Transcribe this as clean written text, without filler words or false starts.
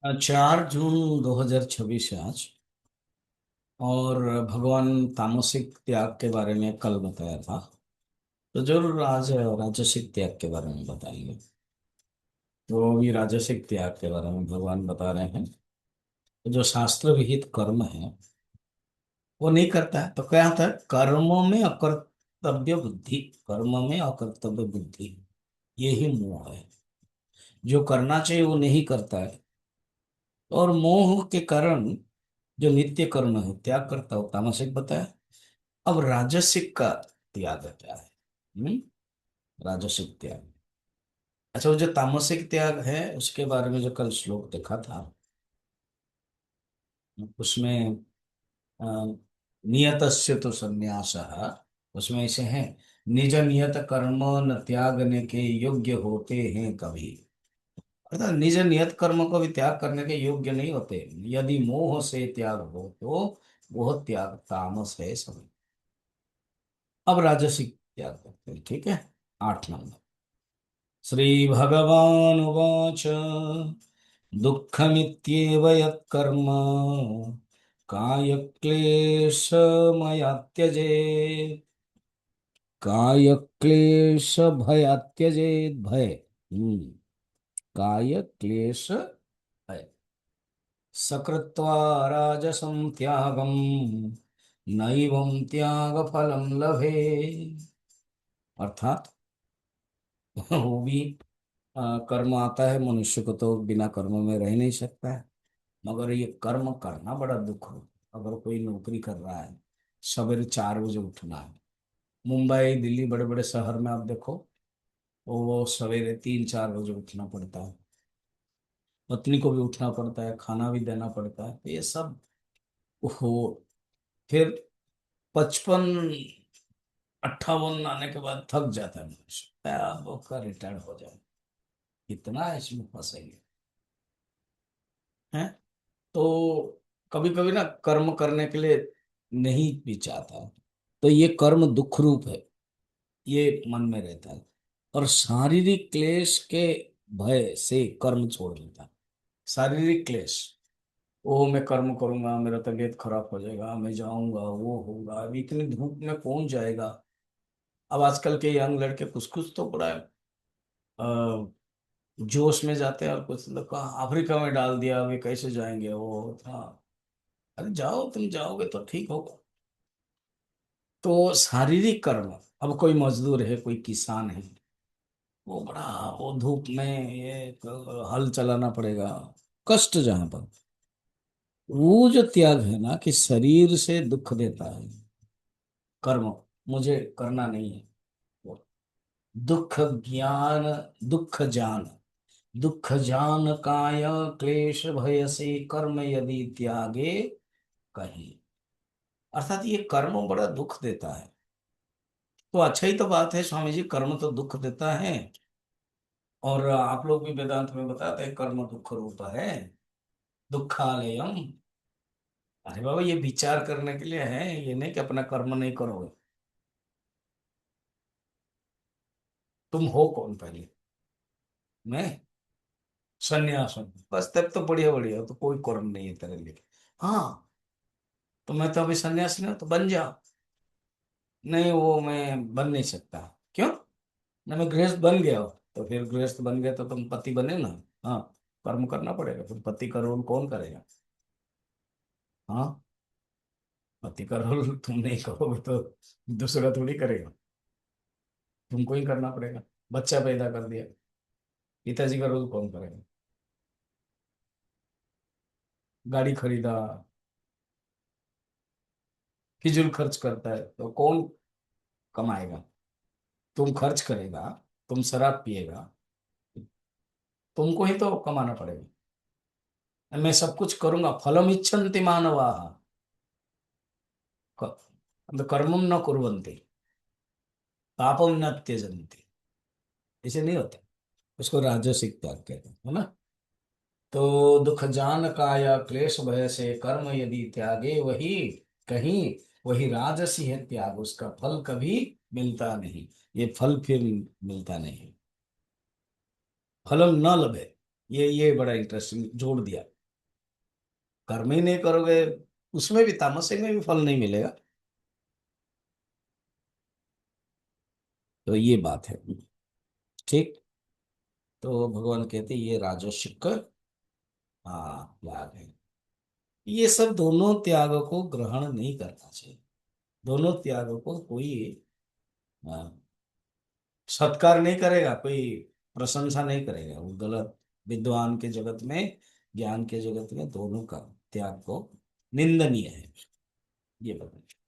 4 जून 2026 है आज। और भगवान तामसिक त्याग के बारे में कल बताया था। तो जरूर आज राजसिक त्याग के बारे में बताएंगे। तो अभी राजसिक त्याग के बारे में भगवान बता रहे हैं। तो जो शास्त्र विहित कर्म है वो नहीं करता है तो क्या होता है? कर्मों में अकर्तव्य बुद्धि, कर्म में अकर्तव्य बुद्धि, यही मोह है। जो करना चाहिए वो नहीं करता है, और मोह के कारण जो नित्य कर्म है त्याग करता हो, तामसिक बताया। अब राजसिक का त्याग क्या है? राजसिक त्याग। अच्छा, वो जो तामसिक त्याग है उसके बारे में जो कल श्लोक देखा था, उसमें अ, नियतस्य तो संन्यासः, उसमें ऐसे है, निज नियत कर्म न त्यागने के योग्य होते हैं कभी। अर्थात निज नियत कर्म को भी त्याग करने के योग्य नहीं होते। यदि मोह से त्याग हो तो वह त्याग तामस है सब। अब राजसिक त्याग करते हैं, ठीक है। 8 नंबर। श्री भगवान उवाच दुःखमित्येव यत्कर्म कायक्लेशमया त्यजेत्। कायक्लेशभया त्यजेत्। भय। काय क्लेश भय। सकृत्वा राजसं त्यागं नैवं त्यागफलं लभेत्। अर्थात वो भी कर्म आता है, मनुष्य को तो बिना कर्म में रह नहीं सकता है। मगर ये कर्म करना बड़ा दुख हो। अगर कोई नौकरी कर रहा है, सवेरे 4 बजे उठना है। मुंबई दिल्ली बड़े बड़े शहर में आप देखो, वो सवेरे 3-4 बजे उठना पड़ता है। पत्नी को भी उठना पड़ता है, खाना भी देना पड़ता है, तो ये सब हो। फिर 55-58 आने के बाद थक जाता है मनुष्य, अब उसका रिटायर हो जाए। इतना इसमें फंसेंगे हैं। तो कभी कभी ना कर्म करने के लिए नहीं भी चाहता, तो ये कर्म दुख रूप है, ये मन में रहता है। और शारीरिक क्लेश के भय से कर्म छोड़ देता है। शारीरिक क्लेश, वो मैं कर्म करूंगा मेरा तबीयत खराब हो जाएगा, मैं जाऊंगा वो होगा, अभी इतनी धूप में कौन जाएगा। अब आजकल के यंग लड़के कुछ कुछ तो बड़ा जोश में जाते हैं, और कुछ लोग कहा अफ्रीका में डाल दिया, अभी कैसे जाएंगे वो था। अरे जाओ, तुम जाओगे तो ठीक होगा। तो शारीरिक कर्म, अब कोई मजदूर है, कोई किसान है, वो बड़ा, वो धूप में ये हल चलाना पड़ेगा, कष्ट जहां पर। वो जो त्याग है ना, कि शरीर से दुख देता है कर्म, मुझे करना नहीं है वो। दुख ज्ञान, दुख जान, दुख जान काय क्लेश भय से कर्म यदि त्यागे कहीं। अर्थात ये कर्म बड़ा दुख देता है। तो अच्छा ही तो बात है स्वामी जी, कर्म तो दुख देता है। और आप लोग भी वेदांत में बताते हैं कर्म दुख रूप है, दुखालयम। अरे बाबा, ये विचार करने के लिए है, ये नहीं कि अपना कर्म नहीं करोगे। तुम हो कौन पहले? मैं सन्यास हूं, बस तब तो बढ़िया बढ़िया, तो कोई कर्म नहीं है तेरे लिए। हाँ, तो मैं तो अभी सन्यास नहीं हूं, तो बन जाओ। नहीं, वो मैं बन नहीं सकता। क्यों? ना, मैं गृहस्थ बन गया हो। तो फिर गृहस्थ बन गया तो तुम पति बने ना। हाँ, कर्म करना पड़ेगा, फिर पति का रोल कौन करेगा? हाँ, पति का रोल तुम नहीं करोगे तो दूसरा थोड़ी करेगा, तुमको ही करना पड़ेगा। बच्चा पैदा कर दिया, पिताजी का रोल कौन करेगा? गाड़ी खरीदा, फिजूल खर्च करता है तो कौन कमाएगा? तुम खर्च करेगा, तुम शराब पिएगा, तुमको ही तो कमाना पड़ेगा। मैं सब कुछ करूंगा, फलम इच्छन्ति मानवा, कर्मम न कुर्वन्ति पापम न त्यजन्ति। ऐसे नहीं होता। उसको राजसिक त्याग कहते हैं, है ना। तो दुख जान काया क्लेश भय से कर्म यदि त्यागे वही कहीं, वही राजसी है त्याग, उसका फल कभी मिलता नहीं। ये फल फिर मिलता नहीं, फलम न लभे। ये बड़ा इंटरेस्टिंग जोड़ दिया। कर्म ही नहीं करोगे, उसमें भी, तामसिक में भी फल नहीं मिलेगा। तो ये बात है। ठीक। तो भगवान कहते ये राजसिक, हाँ, त्याग है। ये सब दोनों त्यागों को ग्रहण नहीं करना चाहिए। दोनों त्यागों को कोई सत्कार नहीं करेगा, कोई प्रशंसा नहीं करेगा, वो गलत। विद्वान के जगत में, ज्ञान के जगत में दोनों का त्याग को निंदनीय है, ये बताइए।